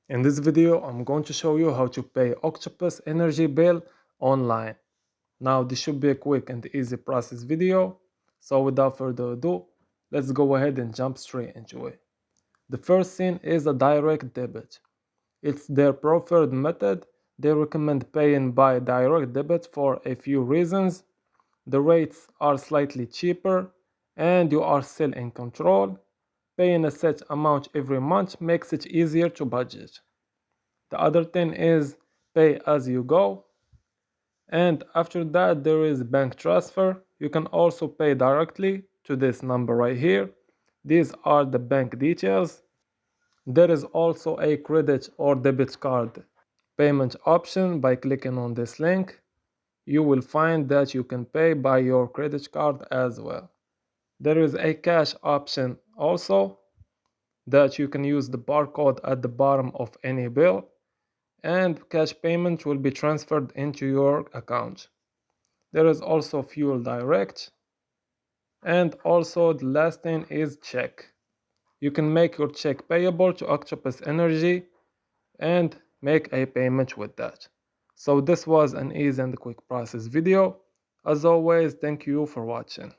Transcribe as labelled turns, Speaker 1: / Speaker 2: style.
Speaker 1: In this video, I'm going to show you how to pay Octopus energy bill online. Now, this should be a quick and easy process video. So without further ado, let's go ahead and jump straight into it. The first thing is a direct debit. It's their preferred method. They recommend paying by direct debit for a few reasons. The rates are slightly cheaper and you are still in control. Paying a set amount every month makes it easier to budget. The other thing is pay as you go. And after that, there is bank transfer. You can also pay directly to this number right here. These are the bank details. There is also a credit or debit card payment option. By clicking on this link, you will find that you can pay by your credit card as well. There is a cash option also, that you can use the barcode at the bottom of any bill and cash payment will be transferred into your account. There is also fuel direct, and also the last thing is check. You can make your check payable to Octopus Energy and make a payment with that. So this was an easy and quick process video. As always, thank you for watching.